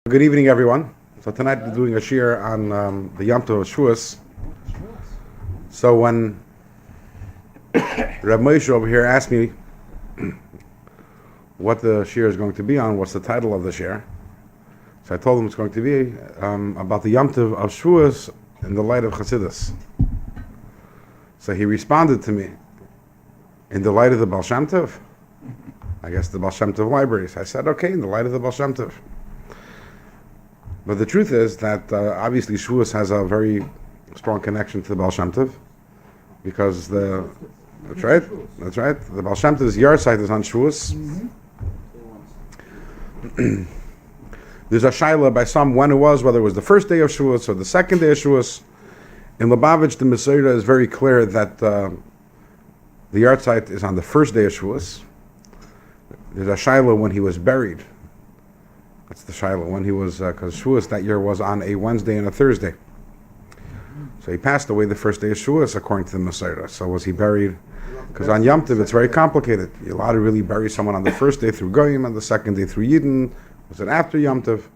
Good evening, everyone. So tonight we're doing a shir on the Yom Tov of Shavuos. So when Rabbi Moshe over here asked me what the shir is going to be on, what's the title of the shir, so I told him it's going to be about the Yom Tov of Shavuos in the light of Chassidus. So he responded to me, in the light of the Baal Shem Tov? I guess the Baal Shem Tov libraries. I said, okay, in the light of the Baal Shem Tov. But the truth is that obviously Shavuos has a very strong connection to the Baal Shem Tov, because that's right, the Baal Shem Tov's yard site is on Shavuos. There's a shaila by some when it was, whether it was the first day of Shavuos or the second day of Shavuos. In Lubavitch, the Masora is very clear that the yard site is on the first day of Shavuos. There's a shaila when he was buried. That's the shaila when he was, because Shavuos that year was on a Wednesday and a Thursday. So he passed away the first day of Shavuos according to the Masora. So was he buried? Because on Yom Tov it's very complicated. You're allowed to really bury someone on the first day through Goyim and the second day through Yidden. Was it after Yom Tov?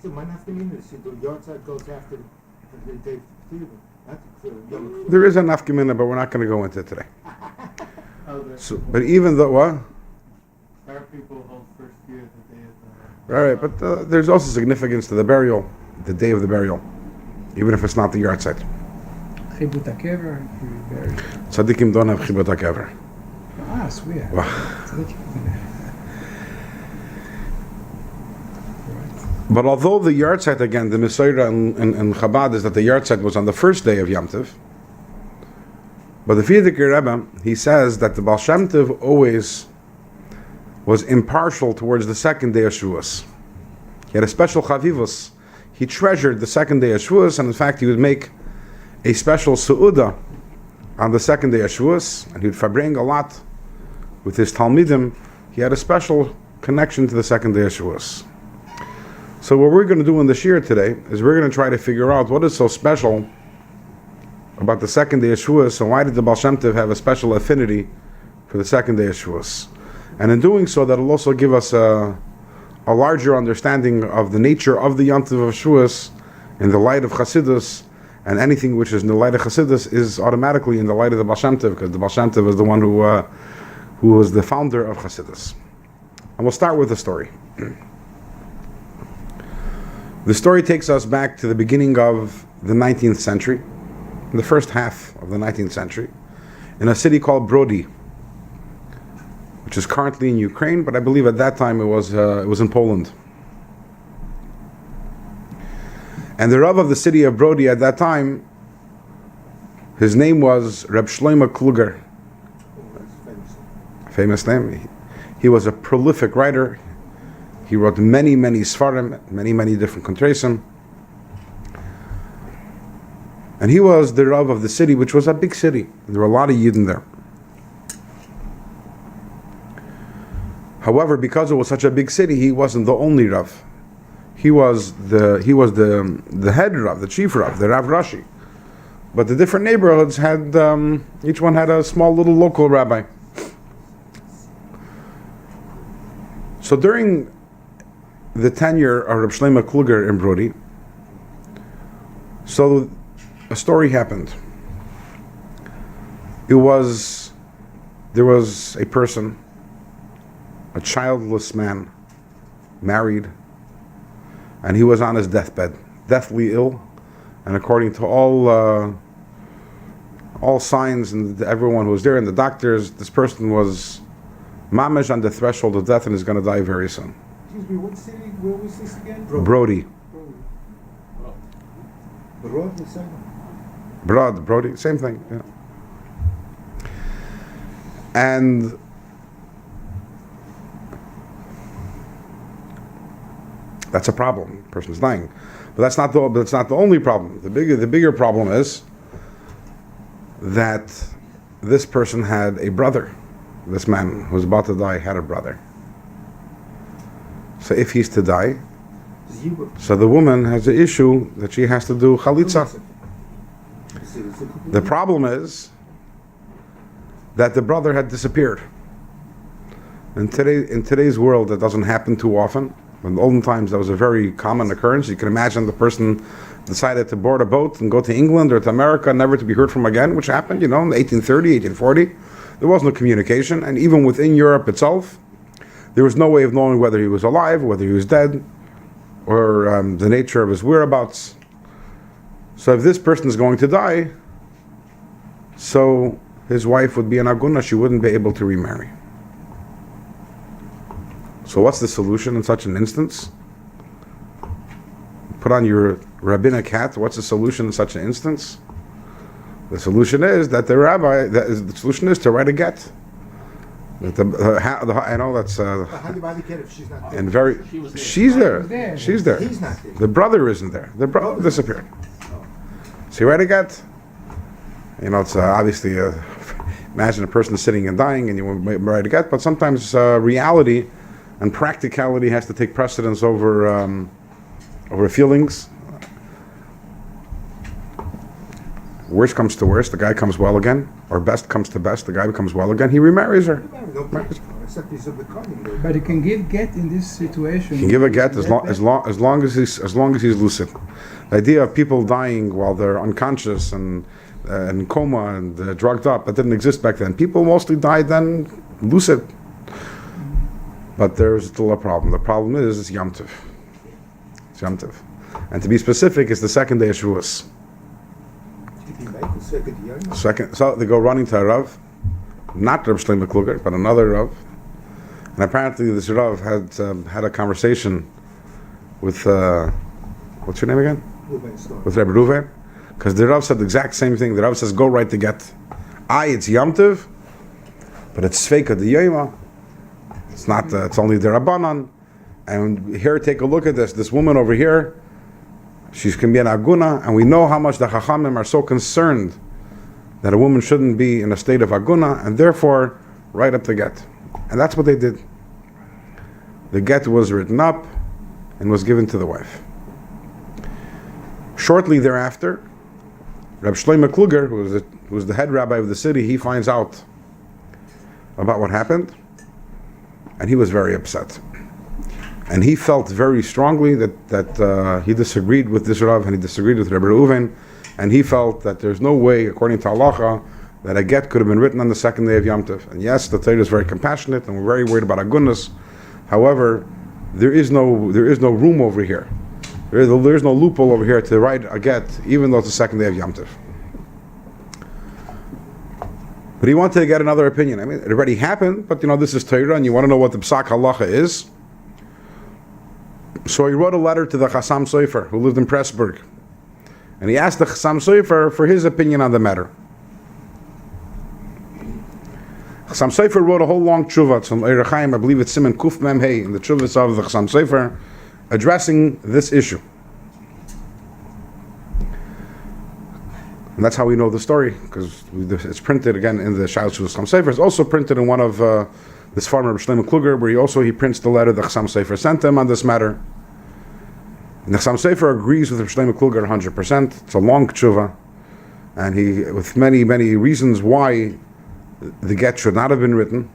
So my nafkamina is the yard site goes after the day of There is a nafkamina, but we're not going to go into it today. So, but even though what? Arab people hold first year the day of the... All right, but there's also significance to the burial, the day of the burial, even if it's not the yard site. Chibut HaKever, buried. Tzaddikim don't have chibut HaKever. Ah, sweet. But although the yard site, again, the Masora in Chabad is that the yard site was on the first day of Yom Tov, but the Frierdiker Rebbe, he says that the Baal Shem Tov always was impartial towards the second day of Shavuos. He had a special chavivus. He treasured the second day of Shavuos, and in fact he would make a special su'udah on the second day of Shavuos, and he would farbring a lot with his Talmidim. He had a special connection to the second day of Shavuos. So what we're going to do in the shir today is we're going to try to figure out what is so special about the second day of Shavuos, and why did the Baal Shem Tov have a special affinity for the second day of Shavuos. And in doing so, that'll also give us a larger understanding of the nature of the Yom Tov of Shavuos in the light of Chassidus, and anything which is in the light of Chassidus is automatically in the light of the Baal Shem Tov, because the Baal Shem Tov is the one who was the founder of Chassidus. And we'll start with the story. The story takes us back to the beginning of the 19th century, in the first half of the 19th century, in a city called Brody, which is currently in Ukraine, but I believe at that time it was in Poland. And the Rav of the city of Brody at that time, his name was Reb Shlomo Kluger. Famous name. He was a prolific writer. He wrote many svarim, many different kontresim. And he was the Rav of the city, which was a big city. There were a lot of Yidden there. However, because it was such a big city, he wasn't the only Rav. He was the head Rav, the chief Rav, the Rav Rashi. But the different neighborhoods had, each one had a small little local rabbi. So during the tenure of Reb Shlomo Kluger in Brody, so a story happened. There was a person, a childless man, married, and he was on his deathbed, deathly ill, and according to all signs and everyone who was there and the doctors, this person was mamish on the threshold of death and is going to die very soon. Excuse me, what city, where was this again? Brody. Brody, the same? Brody, same thing, yeah. And that's a problem. The person's dying, but that's not the only problem. The bigger problem is that this person had a brother. This man who was about to die had a brother. So if he's to die, so the woman has the issue that she has to do chalitza. The problem is that the brother had disappeared. In today's world, that doesn't happen too often. In the olden times, that was a very common occurrence. You can imagine the person decided to board a boat and go to England or to America, never to be heard from again, which happened, in 1830, 1840. There was no communication, and even within Europe itself, there was no way of knowing whether he was alive, whether he was dead, or the nature of his whereabouts. So if this person is going to die, so his wife would be an aguna, she wouldn't be able to remarry. So what's the solution in such an instance? Put on your rabbinic hat. What's the solution in such an instance? The solution is that the solution is to write a get. I know that's How do you buy the kid if she's not there? and very. She's there. She's there. He's not there. The brother isn't there. The brother disappeared. So you write a get. It's obviously imagine a person sitting and dying, and you write a get. But sometimes reality and practicality has to take precedence over feelings. Worst comes to worst, the guy comes well again, or best comes to best, the guy becomes well again. He remarries her. No problem. Except he's of the cunning. But you can give get in this situation. He can give a get as long as he's lucid. The idea of people dying while they're unconscious and in coma and drugged up, that didn't exist back then. People mostly died then lucid. But there's still a problem. The problem is it's Yom Tov. It's Yom Tov. And to be specific, it's the second day of Shavuos. So they go running to a Rav, not Rabbi Shlomo Kluger, but another Rav. And apparently this Rav had a conversation with, what's your name again? With Rabbi Reuven. Because the Rav said the exact same thing. The Rav says, go write the get. It's Yom Tov, but it's Sveika the Yoma. It's not, it's only the Rabbanan. And here, take a look at this. This woman over here, she can be an aguna, and we know how much the Chachamim are so concerned that a woman shouldn't be in a state of aguna, and therefore write up the get. And that's what they did. The get was written up and was given to the wife. Shortly thereafter, Rabbi Shlomo Kluger, who was the head rabbi of the city, he finds out about what happened, and he was very upset. And he felt very strongly that he disagreed with this Rav, and he disagreed with Rabbi Reuven, and he felt that there's no way, according to halacha, that a get could have been written on the second day of Yom Tov. And yes, the Torah is very compassionate, and we're very worried about agunas. However, there is no room over here. There is no loophole over here to write a get, even though it's the second day of Yom Tov. But he wanted to get another opinion. I mean, it already happened, but this is Torah, and you want to know what the Psak halacha is. So he wrote a letter to the Chassam Sofer, who lived in Pressburg. And he asked the Chassam Sofer for his opinion on the matter. Chassam Sofer wrote a whole long tshuva. It's from Eirei Chaim, I believe it's Siman Kuf Mem Hey, in the tshuvas of the Chassam Sofer, addressing this issue. And that's how we know the story, because it's printed again in the Shal Shuvas Chassam Sofer. It's also printed in one of this farmer, Rabbi Shlomo Kluger, where he prints the letter the Chassam Sofer sent him on this matter. And the Chassam Sofer agrees with Rabbi Shlomo Kluger 100%. It's a long tshuva, and he, with many, many reasons why the get should not have been written.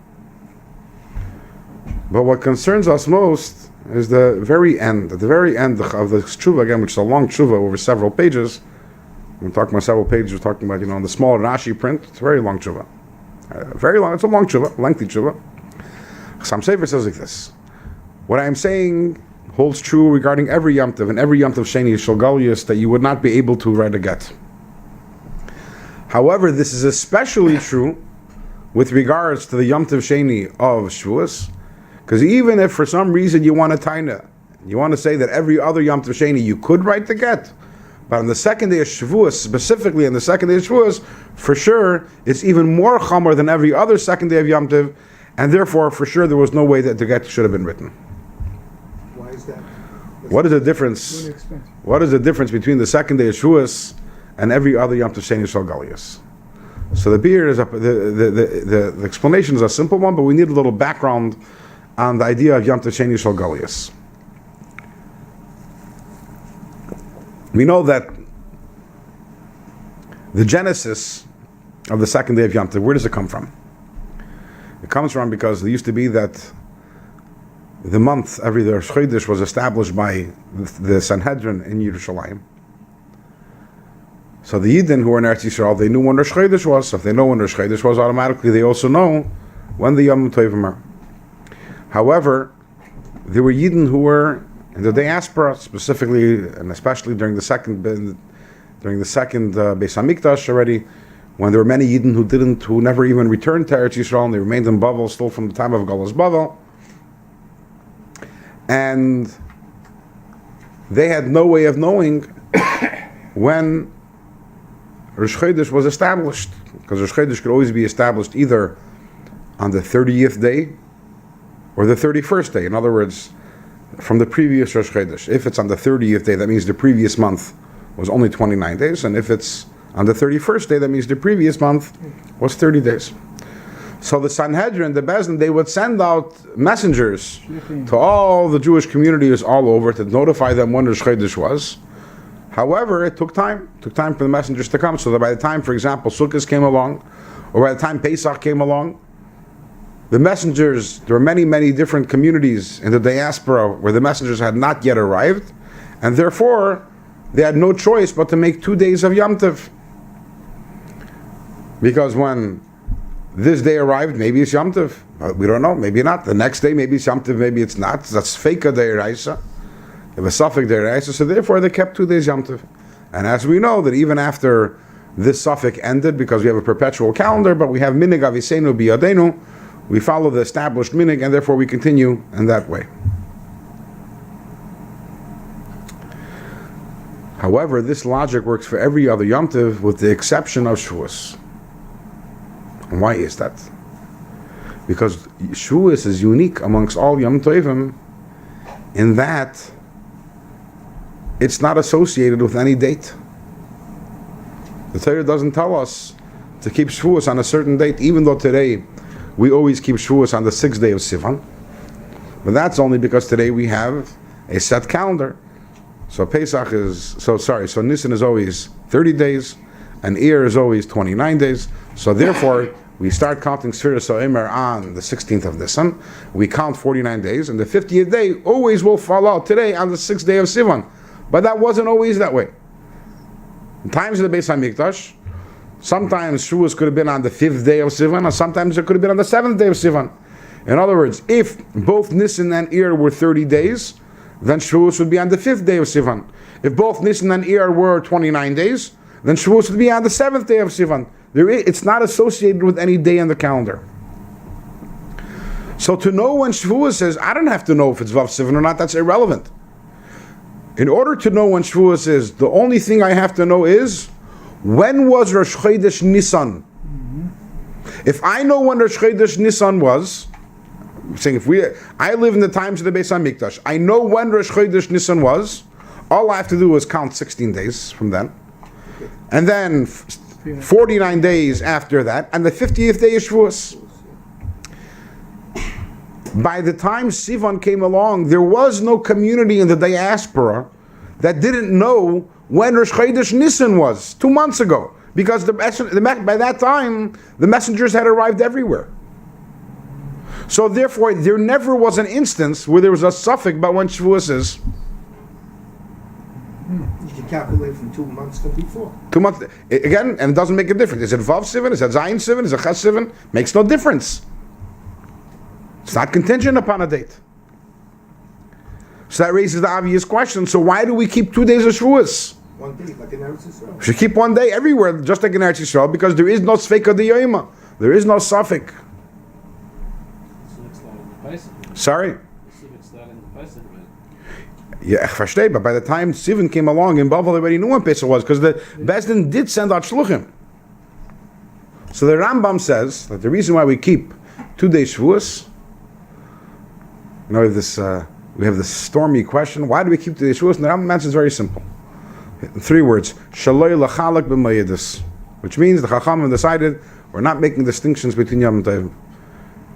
But what concerns us most is the very end, at the very end of the tshuva, again, which is a long tshuva over several pages. We're talking about several pages, we're talking about, the small Rashi print. It's a very long tshuva. Very long, it's a long tshuva, lengthy tshuva. Chassam Sofer says like this: what I am saying holds true regarding every Yom Tov, and every Yom Tov Sheni Shalgaliyus, that you would not be able to write a get. However, this is especially true with regards to the Yom Tov Sheni of Shavuos, because even if for some reason you want to taina, you want to say that every other Yom Tov Sheni you could write the get, but on the second day of Shavuos, specifically on the second day of Shavuos, for sure, it's even more chamor than every other second day of Yom Tov, and therefore, for sure, there was no way that the get should have been written. Why is that? What is the difference? What is the difference between the second day of Shavuos and every other Yom Tov Sheni Shalgaliyus? So the beer is the explanation is a simple one, but we need a little background on the idea of Yom Tov Sheni Shalgaliyus. We know that the genesis of the second day of Yom Tov, where does it come from? It comes from because there used to be that the month, every Rosh Chodesh was established by the Sanhedrin in Yerushalayim. So the Yidden who were in Eretz Yisrael, they knew when Rosh Chodesh was. So if they know when Rosh Chodesh was, automatically they also know when the Yom Tovim are. However, there were Yidden who were in the diaspora, specifically and especially during the second Beis Hamikdash already, when there were many Yidden who never even returned to Eretz Yisrael, and they remained in Bavel still from the time of Galus Bavel, and they had no way of knowing when Rosh Chodesh was established, because Rosh Chodesh could always be established either on the 30th day or the 31st day. In other words, from the previous Rosh Chodesh. If it's on the 30th day, that means the previous month was only 29 days, and if it's on the 31st day, that means the previous month was 30 days. So the Sanhedrin, the Bezdin, they would send out messengers to all the Jewish communities all over to notify them when Rosh Chodesh was. However, it took time. It took time for the messengers to come, so that by the time, for example, Sukkot came along, or by the time Pesach came along, the messengers, there were many, many different communities in the diaspora where the messengers had not yet arrived, and therefore, they had no choice but to make 2 days of Yom Tov. Because when this day arrived, maybe it's Yom Tov. We don't know, maybe not. The next day, maybe it's Yom Tov, maybe it's not. That's Feika Deiraisa. It was Safek Deiraisa, so therefore they kept 2 days Yom Tov. And as we know, that even after this Safek ended, because we have a perpetual calendar, but we have Minig Aviseinu Biyadenu, we follow the established Minig, and therefore we continue in that way. However, this logic works for every other Yom Tov with the exception of Shavuos. And why is that? Because Shavuos is unique amongst all Yom Tovim in that it's not associated with any date. The Torah doesn't tell us to keep Shavuos on a certain date, even though today we always keep Shavuos on the 6th day of Sivan. But that's only because today we have a set calendar. So so Nisan is always 30 days, and Iyar is always 29 days. So therefore, we start counting Sfiras HaOmer on the 16th of Nisan. We count 49 days, and the 50th day always will fall out today on the 6th day of Sivan. But that wasn't always that way. In times of the Beis HaMikdash, sometimes Shavuos could have been on the 5th day of Sivan, and sometimes it could have been on the 7th day of Sivan. In other words, if both Nisan and Iyar were 30 days, then Shavuos would be on the 5th day of Sivan. If both Nisan and Iyar were 29 days, then Shavuos would be on the 7th day of Sivan. It's not associated with any day in the calendar. So to know when Shavuos is, I don't have to know if it's Vav Sivan or not, that's irrelevant. In order to know when Shavuos is, the only thing I have to know is, when was Rosh Chodesh Nisan? If I know when Rosh Chodesh Nisan was, I'm saying I live in the times of the Beis HaMikdash, I know when Rosh Chodesh Nisan was, all I have to do is count 16 days from then, and then 49 days after that, and the 50th day is Shavuos. By the time Sivan came along, there was no community in the diaspora that didn't know when Rosh Chodesh Nisan was, 2 months ago, because by that time, the messengers had arrived everywhere. So therefore, there never was an instance where there was a suffix about when Shavuos is. You can calculate from 2 months from before. 2 months, again, and it doesn't make a difference. Is it Vav Sivan? Is it Zayin Sivan? Is it Ches Sivan? Makes no difference. It's not contingent upon a date. So that raises the obvious question. So why do we keep 2 days of Shavuos? 1 day, like in Eretz Yisrael. We should keep 1 day everywhere, just like in Eretz Yisrael, because there is no Sfeika D'Yoyma. There is no suffix. Sorry? Yeah, ich verstehe, but by the time Sivan came along in Bavel, they already knew when Pesach was, because the Bezdin did send out Shluchim. So the Rambam says that the reason why we keep 2 days Shavuos, we have this stormy question, why do we keep 2 days Shavuos? And the Rambam answer is very simple. In 3 words, Shaloi lachalak b'mayidus, which means the Chachamim decided we're not making distinctions between Yom Tov.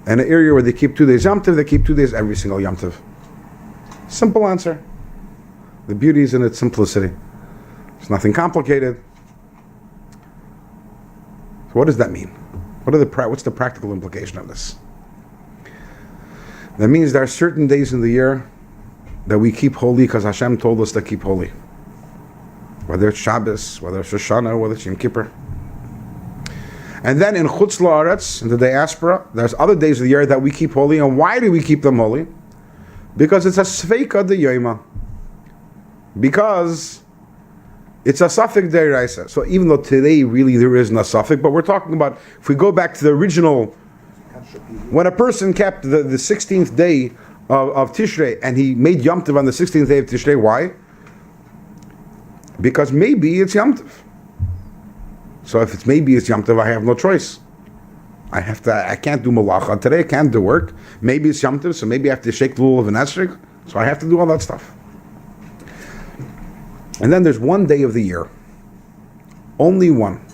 And an area where they keep 2 days Yom Tov, they keep 2 days every single Yom Tov. Simple answer. The beauty is in its simplicity. It's nothing complicated. So what does that mean? What's the practical implication of this? That means there are certain days in the year that we keep holy because Hashem told us to keep holy. Whether it's Shabbos, whether it's Rosh Hashanah, whether it's Yom Kippur. And then in Chutz La'aretz, in the diaspora, there's other days of the year that we keep holy. And why do we keep them holy? Because it's a Sveika de Yoima. Because it's a Safek Deiraisa. So even though today really there isn't a Safek, but we're talking about, if we go back to the original, when a person kept the 16th day of Tishrei and he made Yom Tov on the 16th day of Tishrei, why? Because maybe it's Yom Tov. So if it's maybe it's Yom Tov, I have no choice. I can't do malacha today, I can't do work. Maybe it's Yom Tov, so maybe I have to shake the lulav of an esrog. So I have to do all that stuff. And then there's one day of the year, only one,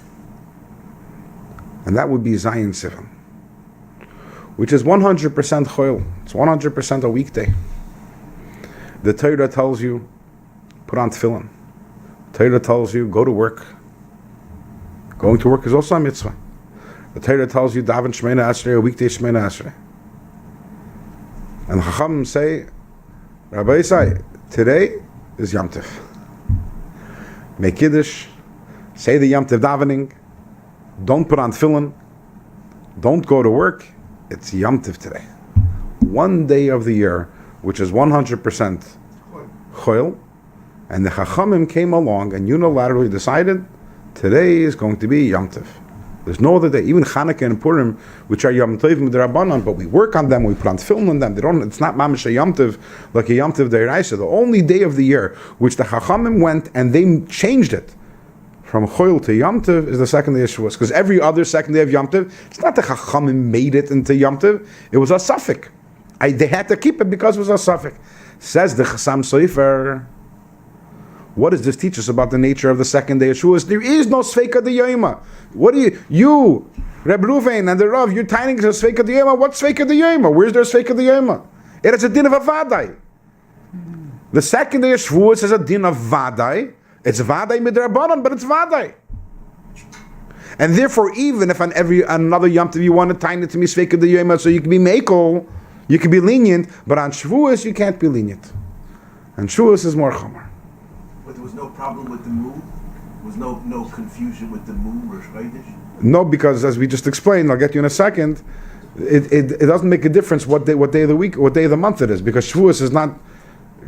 and that would be Zion Sivan, which is 100% choil. It's 100% a weekday. The Torah tells you, put on tefillin. The Torah tells you, go to work. Going to work is also a mitzvah. The Torah tells you, daven Shemona Esrei, a weekday Shemona Esrei. And the Chachamim say, Rabbi say, today is Yom Tov. Make Yiddish, say the Yom Tov davening, don't put on tefillin, don't go to work. It's Yom Tov today. One day of the year, which is 100% choil, and the Chachamim came along and unilaterally decided today is going to be Yom Tov. There's no other day. Even Chanukah and Purim, which are Yom Tov Midrabanan, but we work on them, we put on tefillin on them. It's not mamish a Yom Tov like a Yom Tov Deiraisa. The only day of the year which the Chachamim went and they changed it from Choil to Yom Tov is the second day of Shavuos. Because every other second day of Yom Tov, it's not the Chachamim made it into Yom Tov. It was a Safek. They had to keep it because it was a Safek. Says the Chassam Sofer. What does this teach us about the nature of the second day of Shavuos? There is no Sveika de Yoima. What do you, Reb Ruvain and the Rav, you're tying to Sveika de Yoima. What's Sveika de Yoima? Where's there Sveika de Yoima? It is a din of a Vadai. The second day of Shavuos is a din of Vadai. It's Vadai midrabanan, but it's Vadai. And therefore, even if on another Yom Tov you want to tie it to me Sveika de Yoima, so you can be Mekel, you can be lenient, but on Shavuos you can't be lenient. And Shavuos is more Chomer. But there was no problem with the moon? There was no confusion with the moon, Rosh Chodesh? No, because as we just explained, I'll get you in a second, it doesn't make a difference what day of the week, what day of the month it is, because Shavuos is not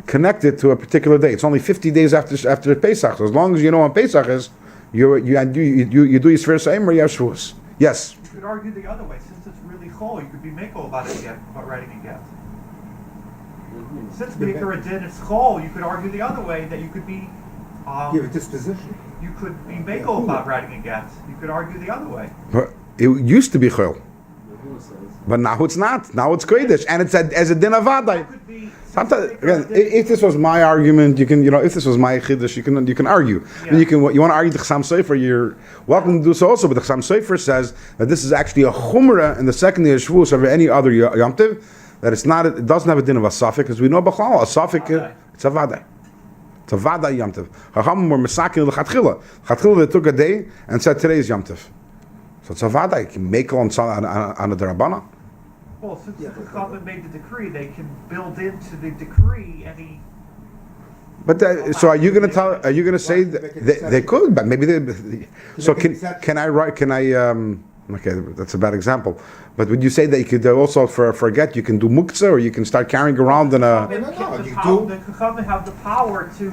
connected to a particular day. It's only 50 days after Pesach. So as long as you know when Pesach is, you do your Sfer Sa'im or you have Shavuos. Yes? You could argue the other way. Since it's really chol, you could be meko about it again, about writing a get. Since Mikra Din is chol, you could argue the other way that you could be Give a disposition. you could be meko about writing a get. You could argue the other way. But it used to be Chol. But now it's not. Now it's Kodesh. And it's as a Din Avadai. Could be Sometimes, again, if this was my argument, you can, if this was my chiddush, you can argue. Yeah. And you want to argue the Chassam Sofer, you're welcome to do so also. But the Chassam Sofer says that this is actually a chumrah in the second day of Shavuos over any other Yom Tov, that it doesn't have a din of a safek, because we know B'chlal, a safek, it's a vadai. It's a vadai Yom Tov. Chachamim were mesakin l'chatchila. Chatchila, they took a day and said today is Yom Tov. So it's a vadai. You can make on a derabana. Well, since the Chachamim made the decree, they can build into the decree any. But so are you going to tell? Are you going to say that they could? But maybe they. So can I write? Can I? Okay, that's a bad example. But would you say that you could also forget? You can do muktzah, or you can start carrying around in a. The Chachamim have the power to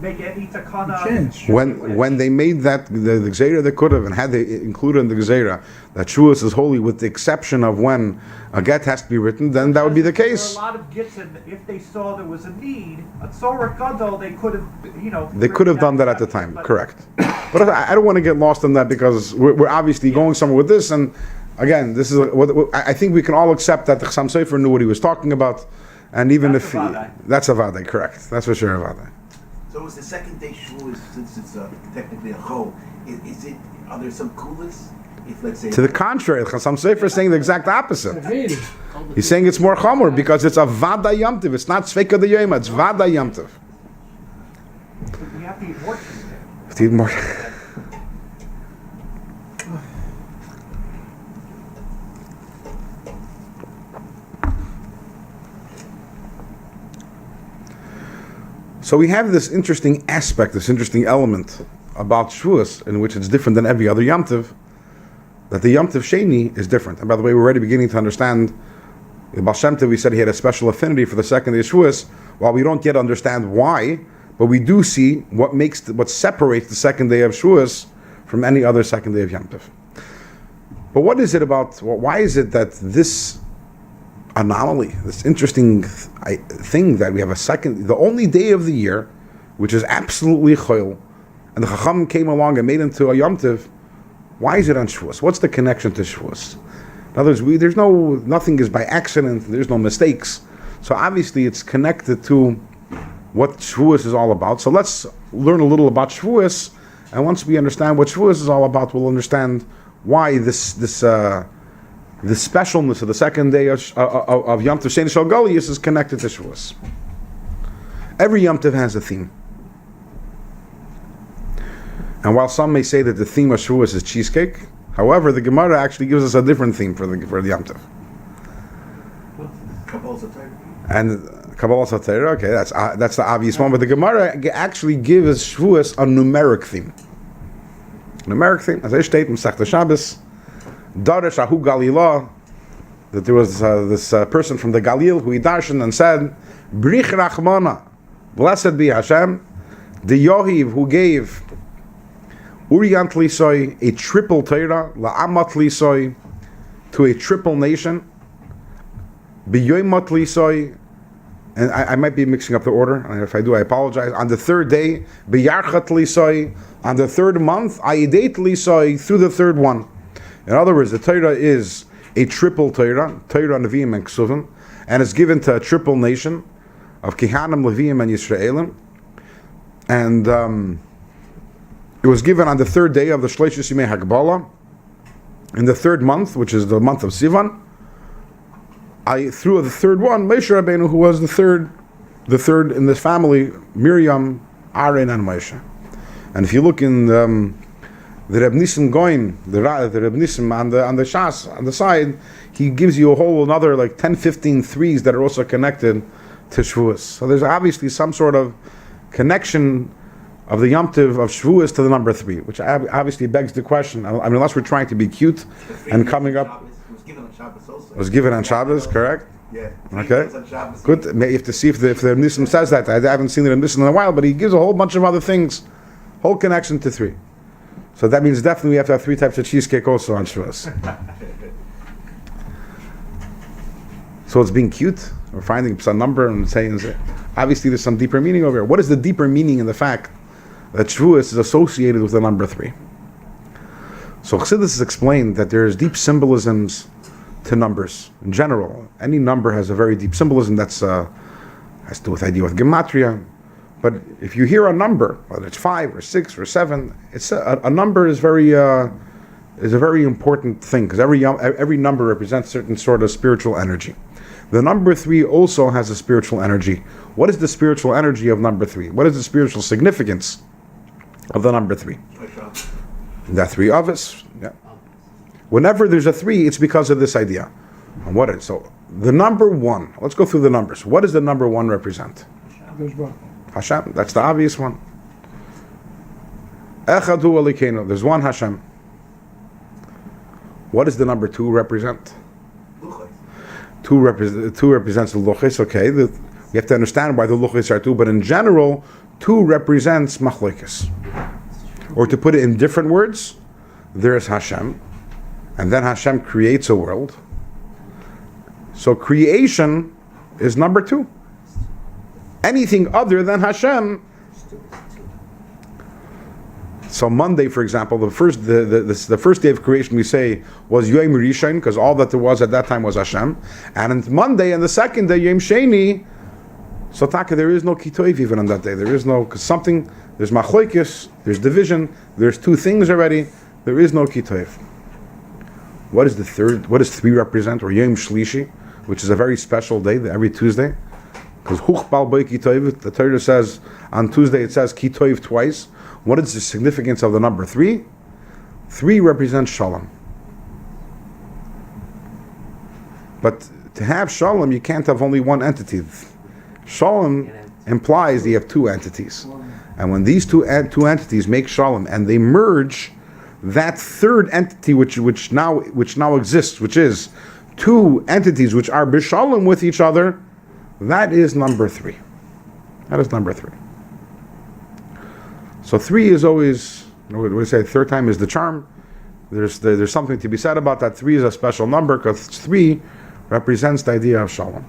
make any takana. Change. When they made that the Gzeira, they could have, and had they included in the Gzeira that Shavuos is holy with the exception of when a get has to be written, then that would be the case. There are a lot of gets, and if they saw there was a need, a tzorah gadol, they could have, They could have done that at the time, correct. But I don't want to get lost in that, because we're obviously going somewhere with this, and again, this is what I think we can all accept that the Chassam Sofer knew what he was talking about, and even That's if a vadai. that's a vadai, correct. That's for sure a vadai. So it's the second day Shavuos, since it's technically a chol. Are there some kulas? If let's say To the contrary, the Chassam Sofer is saying the exact opposite. Really? He's saying it's more chomer because it's a vada yom tov. It's not sveika de yoma. It's vada yom tov. we have to eat more cheese there. Have to eat more. So we have this interesting aspect, this interesting element about Shavuos, in which it's different than every other Yom Tov, that the Yom Tov Sheni is different. And by the way, we're already beginning to understand, the Baal Shem Tov, we said he had a special affinity for the second day of Shavuos. While we don't yet understand why, but we do see what separates the second day of Shavuos from any other second day of Yom Tov. But what is it about, why is it that this anomaly, this interesting thing that we have the only day of the year, which is absolutely choil, and the Chacham came along and made into a Yom Tov, why is it on Shavuos? What's the connection to Shavuos? In other words, nothing is by accident, there's no mistakes. So obviously it's connected to what Shavuos is all about. So let's learn a little about Shavuos, and once we understand what Shavuos is all about, we'll understand why this specialness of the second day of Yom Tov Sheni Shel Galius is connected to Shavuos. Every Yom Tov has a theme. And while some may say that the theme of Shavuos is cheesecake, however, the Gemara actually gives us a different theme for the Yom Tov. And Kabbalah Satira, okay, that's the obvious one. But the Gemara actually gives Shavuos a numeric theme. As I state in Masechta Shabbos, Daresh Ahu Galilah, that there was this person from the Galil who he darshan and said, Brich Rachmana, blessed be Hashem, the Yohiv who gave Uriyant Lisoy a triple Torah, La'amat Lisoy, to a triple nation, B'yoymat Lisoy, and I might be mixing up the order, and if I do, I apologize. On the third day, B'yarchat Lisoy, on the third month, Ayidet Lisoy, through the third one. In other words, the Torah is a triple Torah, Nevi'im and Ksuvim, and it's given to a triple nation of Kehanim, Leviim, and Yisraelim. And it was given on the third day of the Shleishis Yimei Hakbala, in the third month, which is the month of Sivan. Through the third one, Moshe Rabbeinu, who was the third in this family, Miriam, Aaron, and Moshe. And if you look in the Reb Nissen Goin, the Reb Nissen on the Shas, on the side, he gives you a whole another like 10, 15 threes that are also connected to Shavuos. So there's obviously some sort of connection of the Yom Tov of Shavuos to the number 3, which obviously begs the question. I mean, unless we're trying to be cute and coming up. It was given on Shabbos also. It was given on Shabbos, correct? Yeah. Okay. Good. You have to see if the Nissim says that. I haven't seen the Nissim in a while, but he gives a whole bunch of other things, whole connection to 3. So that means definitely we have to have 3 types of cheesecake also on Shavuos. So it's being cute. We're finding some number and saying, obviously there's some deeper meaning over here. What is the deeper meaning in the fact that Shavuos is associated with the number 3? So Chassidus has explained that there's deep symbolisms to numbers. In general, any number has a very deep symbolism that's has to do with idea with gematria. But if you hear a number, whether it's 5 or 6 or 7, it's a number is a very important thing, because every number represents certain sort of spiritual energy. The number 3 also has a spiritual energy. What is the spiritual energy of number 3? What is the spiritual significance of the number 3? The 3 of us. Yeah. Whenever there's a 3, it's because of this idea. And what is so? The number 1. Let's go through the numbers. What does the number 1 represent? Hashem. That's the obvious one. Echad hu Elokeinu. There's one Hashem. What does the number 2 represent? 2 represents the luchis. Okay, we have to understand why the luchis are 2, but in general, 2 represents machlokes. Or to put it in different words, there is Hashem, and then Hashem creates a world. So creation is number 2. Anything other than Hashem. So Monday, for example, the first day of creation we say was Yom Rishon, because all that there was at that time was Hashem. And on Monday, and the second day, Yom Sheni, so Taka, there is no kitoiv even on that day. There is no, because there's machlokes, there's division, there's 2 things already, there is no kitoiv. What is the third? What does 3 represent? Or Yom Shlishi, which is a very special day, every Tuesday. Because Huch Bal Boy Kitoiv, the Torah says, on Tuesday it says Kitoiv twice. What is the significance of the number 3? 3 represents Shalom. But to have Shalom, you can't have only one entity. Shalom implies that you have two entities. And when these two entities make shalom and they merge, that third entity which now exists, which is two entities which are b'shalom with each other, that is number three. That is number three. So three is always, what do we say, third time is the charm. There's something to be said about that. Three is a special number because three represents the idea of shalom.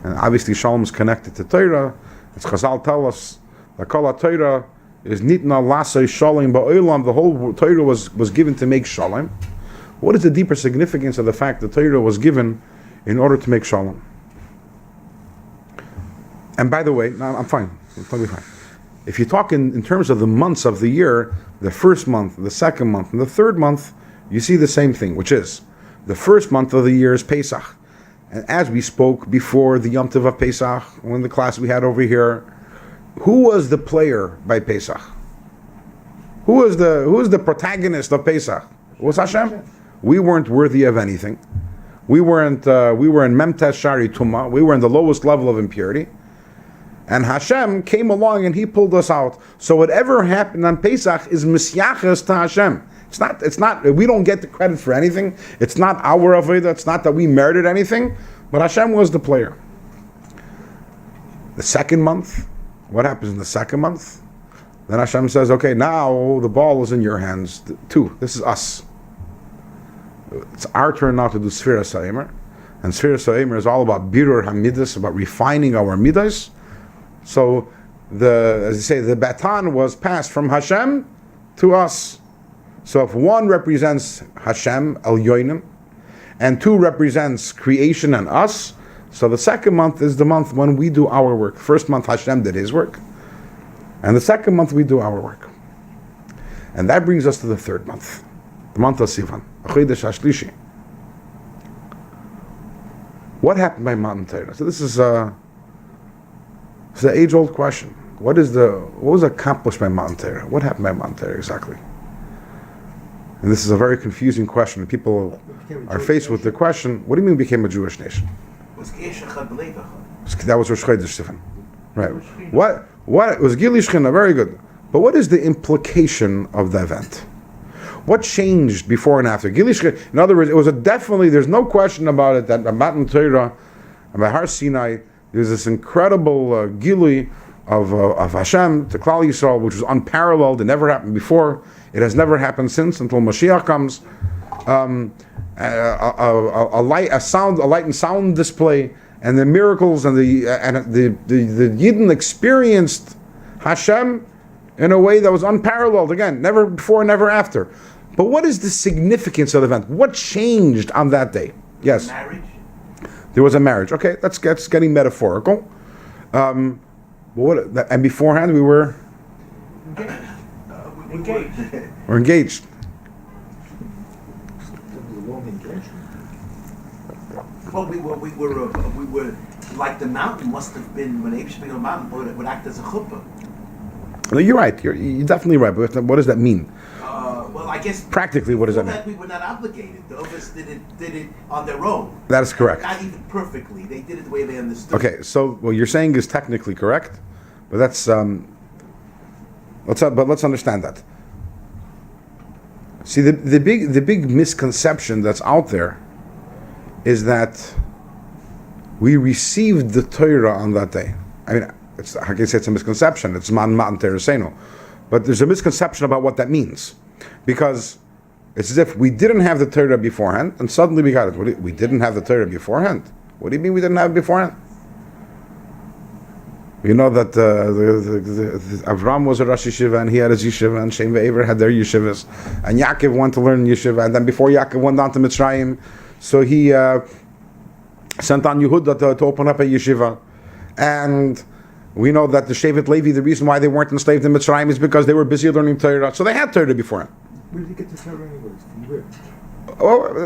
And obviously shalom is connected to Torah. As Chazal tell us, the Kol Torah is nitna lasei shalom ba'olam. The whole Torah was given to make shalom. What is the deeper significance of the fact that Torah was given in order to make shalom? And by the way, no, I'm fine. I'm totally fine. If you talk in terms of the months of the year, the first month, the second month, and the third month, you see the same thing, which is the first month of the year is Pesach. And as we spoke before the Yom Tov of Pesach, when the class we had over here, who was the player by Pesach? Who was the protagonist of Pesach? It was Hashem. We weren't worthy of anything. We were in Memtes Shari Tumah. We were in the lowest level of impurity. And Hashem came along and He pulled us out. So whatever happened on Pesach is Misyachas to Hashem. It's not. We don't get the credit for anything. It's not our avodah. It's not that we merited anything. But Hashem was the player. The second month, what happens in the second month? Then Hashem says, "Okay, now the ball is in your hands. Two. This is us. It's our turn now to do Sfira Sa'imer. And Sfira Sa'imer is all about Birur HaMidas, about refining our Midas. So, as you say, the baton was passed from Hashem to us. So if one represents Hashem, El Yoinim, and two represents creation and us, so the second month is the month when we do our work. First month Hashem did His work, and the second month we do our work. And that brings us to the third month, the month of Sivan, Chodesh HaShlishi. What happened by Matan Torah? So this is the age-old question. What was accomplished by Matan Torah? What happened by Matan Torah exactly? And this is a very confusing question. People are faced with the question, what do you mean became a Jewish nation? That was Rosh Chodesh Sivan. Right. What was Gili Shechina, very good. But what is the implication of the event? What changed before and after? Gili Shechina, in other words, it was definitely, there's no question about it, that Matan Torah, and by Har Sinai, there's this incredible Gili of Hashem to Klal Yisrael, which was unparalleled. It never happened before. It has never happened since until Mashiach comes. A light and sound display, and the miracles and the Yidden experienced Hashem in a way that was unparalleled. Again, never before, never after. But what is the significance of the event? What changed on that day? Yes. Marriage. There was a marriage. Okay, that's getting metaphorical. And beforehand we were Engaged. we're engaged. Well, we were like the mountain must have been, when Abraham became a mountain, would act as a chuppah. No, you're right. You're definitely right. But what does that mean? Well, I guess Practically, what does that mean? We were not obligated. The others did it on their own. That is correct. Not even perfectly. They did it the way they understood. Okay, so what you're saying is technically correct, but that's let's understand that. See, the big misconception that's out there is that we received the Torah on that day. I mean, I can say it's a misconception. It's Matan Torah Seinu, but there's a misconception about what that means, because it's as if we didn't have the Torah beforehand, and suddenly we got it. We didn't have the Torah beforehand. What do you mean we didn't have it beforehand? You know that Avram was a Rosh Yeshiva, and he had his yeshiva, and Shem ve'Ever had their yeshivas, and Yaakov went to learn yeshiva, and then before Yaakov went down to Mitzrayim, so he sent on Yehuda to open up a yeshiva, and we know that the Shevet Levi, the reason why they weren't enslaved in Mitzrayim is because they were busy learning Torah, so they had Torah beforehand. Where did you get the Torah anyways? From where?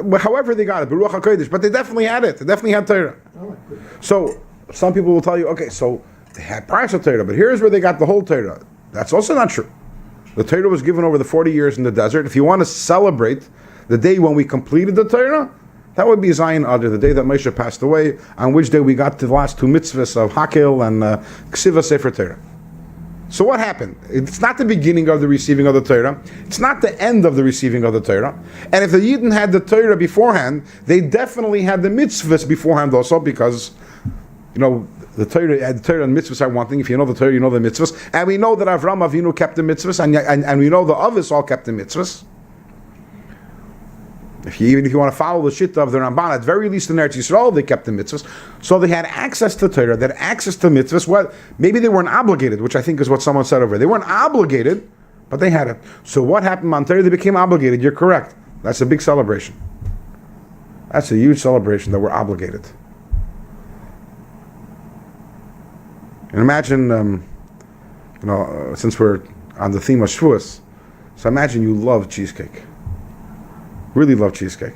Well, however they got it, Baruch HaKodesh, but they definitely had it. They definitely had Torah. Oh, I couldn't. So some people will tell you, okay, so they had partial Torah, but here's where they got the whole Torah. That's also not true. The Torah was given over the 40 years in the desert. If you want to celebrate the day when we completed the Torah, That would be Zayin Adar, the day that Moshe passed away, on which day we got to the last two mitzvahs of Hakel and Ksiva Sefer Torah. So what happened? It's not the beginning of the receiving of the Torah. It's not the end of the receiving of the Torah. And if the Yidden had the Torah beforehand, they definitely had the mitzvahs beforehand also, because, the Torah and mitzvahs are one thing. If you know the Torah, you know the mitzvahs. And we know that Avram Avinu kept the mitzvahs, and we know the others all kept the mitzvahs. Even if you want to follow the shita of the Ramban, at very least in Eretz Yisrael, they kept the mitzvahs. So they had access to Torah, they had access to mitzvahs. Well, maybe they weren't obligated, which I think is what someone said over there. They weren't obligated, but they had it. So what happened on Torah? They became obligated. You're correct. That's a big celebration. That's a huge celebration that we're obligated. And imagine, since we're on the theme of Shavuos, so imagine you love cheesecake. Really love cheesecake.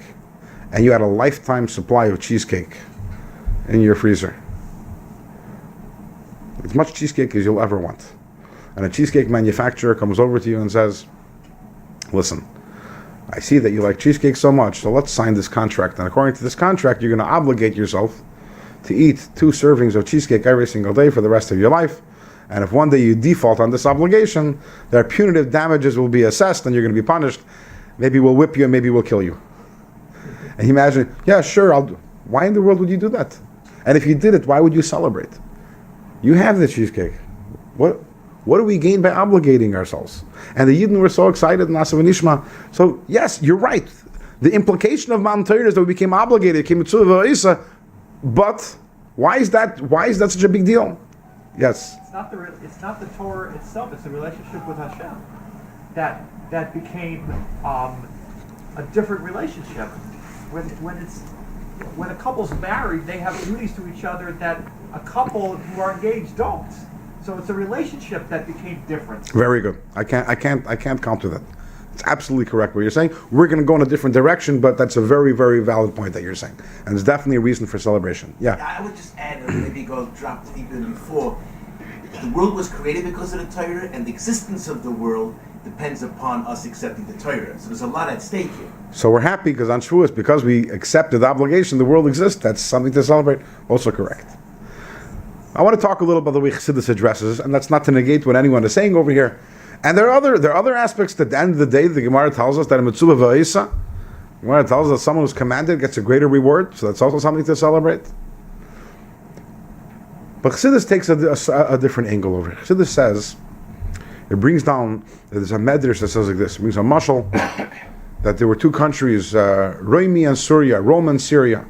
And you had a lifetime supply of cheesecake in your freezer. As much cheesecake as you'll ever want. And a cheesecake manufacturer comes over to you and says, listen, I see that you like cheesecake so much, so let's sign this contract. And according to this contract, you're going to obligate yourself to eat 2 servings of cheesecake every single day for the rest of your life. And if one day you default on this obligation, their punitive damages will be assessed and you're going to be punished. Maybe we'll whip you and maybe we'll kill you. And you imagine, yeah, sure, why in the world would you do that? And if you did it, why would you celebrate? You have the cheesecake. What do we gain by obligating ourselves? And the Yidden were so excited, Nasa V'Nishma. So yes, you're right. The implication of Matan Torah is that we became obligated, but why is that such a big deal? Yes. It's not the Torah itself, it's the relationship with Hashem that became a different relationship. When a couple's married, they have duties to each other that a couple who are engaged don't. So it's a relationship that became different. Very good. I can't counter that. It's absolutely correct what you're saying. We're going to go in a different direction, but that's a very, very valid point that you're saying, and it's definitely a reason for celebration. Yeah. I would just add, maybe go drop deeper than before. The world was created because of the Torah, and the existence of the world depends upon us accepting the Torah. So there's a lot at stake here. So we're happy because on Shavuos, because we accepted the obligation, the world exists. That's something to celebrate. Also correct. I want to talk a little about the way Chassidus addresses, and that's not to negate what anyone is saying over here. And there are other aspects that at the end of the day, the Gemara tells us that in Mitzvah V'Isa, the Gemara tells us that someone who's commanded gets a greater reward, so that's also something to celebrate. But Chassidus takes a different angle over it. Chassidus says, it brings down, there's a medrash that says like this, it brings a mashal, that there were 2 countries, Romi and Syria, Rome and Syria,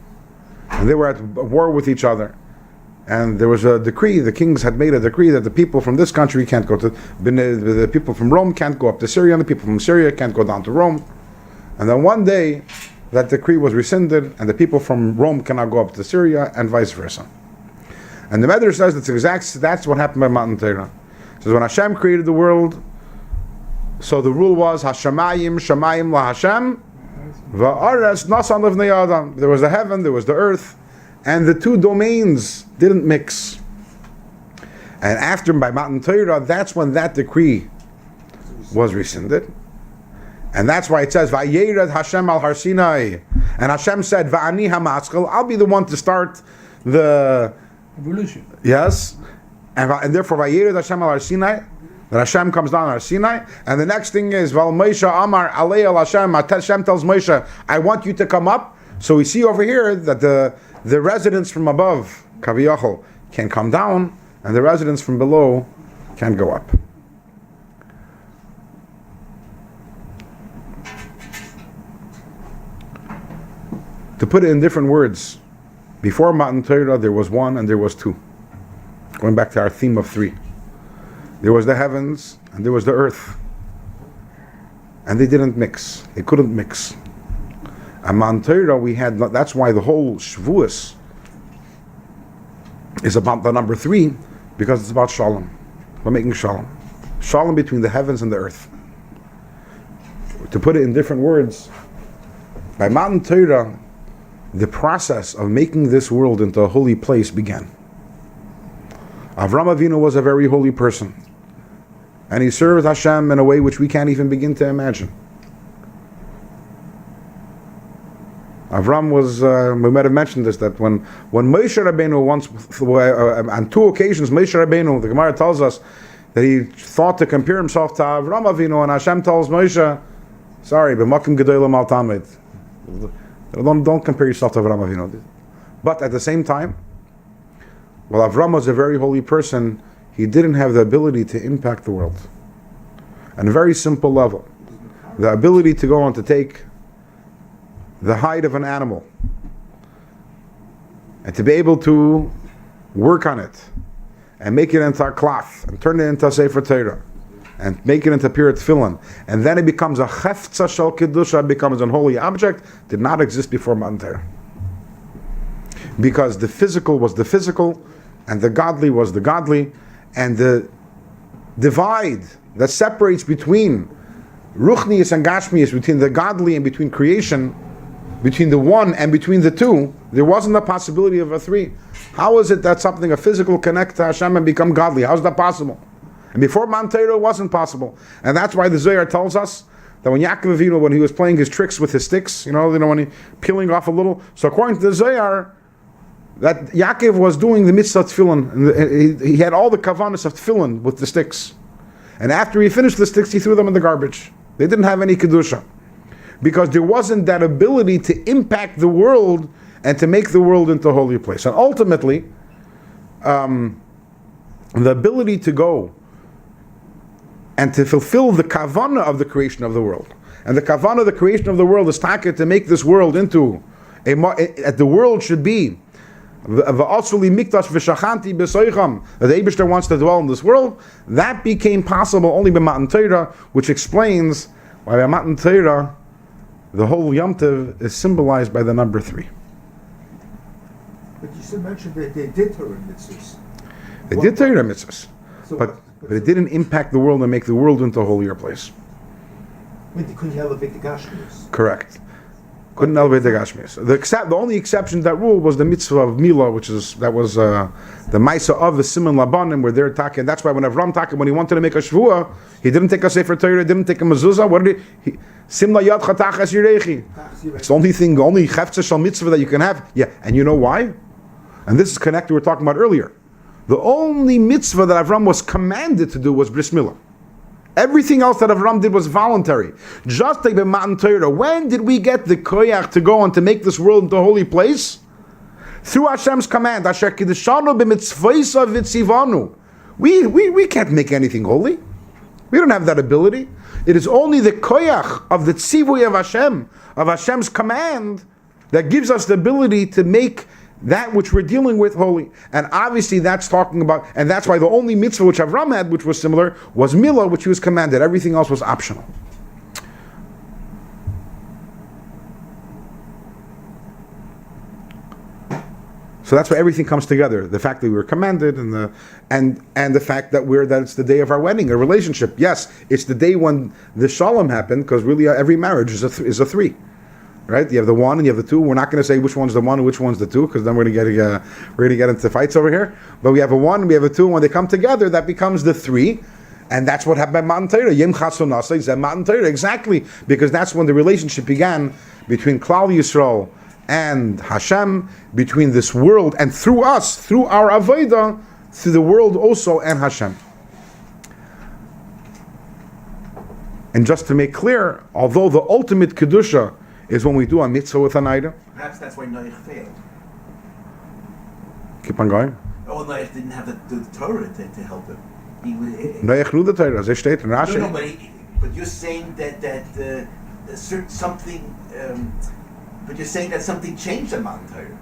and they were at war with each other. And there was a decree, the kings had made a decree that the people from this country can't go to, the people from Rome can't go up to Syria, and the people from Syria can't go down to Rome. And then one day, that decree was rescinded, and the people from Rome cannot go up to Syria, and vice versa. And the Medrash says that's what happened by Matan Torah. It says when Hashem created the world, so the rule was Hashemayim la Hashem, va'aretz nasan levnei Adam. There was the heaven, there was the earth, and the 2 domains didn't mix. And after by Matan Torah, that's when that decree was rescinded. And that's why it says Vayered Hashem al Har Sinai. And Hashem said, Va'ani hamaskal, I'll be the one to start the evolution. Yes. And therefore Vayered Hashem al Har Sinai, that Hashem comes down on Har Sinai. And the next thing is Val Moshe Amar Alei al Hashem. Hashem tells Moshe, I want you to come up. So we see over here that the residents from above, Kaviyachol, can come down, and the residents from below can go up. To put it in different words, before Matan Torah there was 1 and there was 2. Going back to our theme of 3. There was the heavens and there was the earth. And they didn't mix. They couldn't mix. And Matan Torah we had, that's why the whole Shavuos is about the number 3, because it's about Shalom. We're making Shalom. Shalom between the heavens and the earth. To put it in different words, by Matan Torah, the process of making this world into a holy place began. Avram Avinu was a very holy person, and he served Hashem in a way which we can't even begin to imagine. Avram was, we might have mentioned this, that when Moshe Rabbeinu once, on two occasions, Moshe Rabbeinu, the Gemara tells us that he thought to compare himself to Avram Avinu, and Hashem tells Moshe, sorry, b'makim gedolim al tamid. Don't compare yourself to Avram Avinu. But at the same time, while Avram was a very holy person, he didn't have the ability to impact the world. On a very simple level. The ability to go on to take the hide of an animal and to be able to work on it and make it into a cloth and turn it into a Sefer Torah and make it into pure tefillin, and then it becomes a chefza shel kedusha, becomes an holy object, did not exist before Matan Torah. Because the physical was the physical and the godly was the godly, and the divide that separates between ruchnius and gashmius, between the godly and between creation, between the one and between the two, there wasn't a possibility of a three. How is it that something, a physical, connect to Hashem and become godly? How is that possible? And before Matan Torah, it wasn't possible. And that's why the Zohar tells us that when Yaakov Avinu, when he was playing his tricks with his sticks, when he peeling off a little, so according to the Zohar, that Yaakov was doing the mitzvah tefillin, and he had all the kavanas of tefillin with the sticks. And after he finished the sticks, he threw them in the garbage. They didn't have any kedusha. Because there wasn't that ability to impact the world and to make the world into a holy place. And ultimately, the ability to go and to fulfill the kavana of the creation of the world. And the kavana of the creation of the world is taka, to make this world into the world should be that the Eibishter wants to dwell in this world. That became possible only by Matan Torah, which explains why by Matan Torah the whole Yom Tov is symbolized by the number 3. But you should mention that they did Torah mitzvahs. They did Torah mitzvahs, So but it didn't impact the world and make the world into a holier place. I mean, they couldn't elevate the Gashmias. Correct. Couldn't elevate the Gashmias. The only exception to that rule was the mitzvah of Milah, which was the Maisa of the Simon Labanim, where they're talking. That's why when Avram talking, when he wanted to make a shvuah, he didn't take a Sefer Torah, didn't take a mezuzah. What did he? Simla yad chatach es yirechi. It's the only chefza shal mitzvah that you can have. Yeah, and you know why? And this is connected to what we were talking about earlier. The only mitzvah that Avram was commanded to do was bris milah. Everything else that Avram did was voluntary. Just like the Matan Torah. When did we get the koyach to go on to make this world into a holy place? Through Hashem's command. Asher kiddushanu b'mitzvaysa v'tzivanu. We can't make anything holy. We don't have that ability. It is only the koyach of the tzivui of Hashem, of Hashem's command, that gives us the ability to make that which we're dealing with holy. And obviously that's talking about, and that's why the only mitzvah which Avram had, which was similar, was milah, which he was commanded. Everything else was optional. So that's why everything comes together. The fact that we were commanded, and the fact that it's the day of our wedding, a relationship. Yes, it's the day when the shalom happened, because really every marriage is a 3. Right? You have the 1 and you have the 2. We're not going to say which one's the 1 and which one's the 2, because then we're going to get into fights over here. But we have a 1 and we have a 2, and when they come together, that becomes the 3, and that's what happened by Matan Torah. Yim Chasunasai Zeh Matan Torah, exactly, because that's when the relationship began between Klal Yisrael and Hashem, between this world and through us, through our avodah, through the world also and Hashem. And just to make clear, although the ultimate kedusha is when we do a mitzvah with an item. Perhaps that's why Noach failed. Keep on going. Oh, Noach didn't have the Torah to help him. Noach knew the Torah, as steht in Rashi. No, but you're saying that something. But you're saying that something changed on Matan Torah.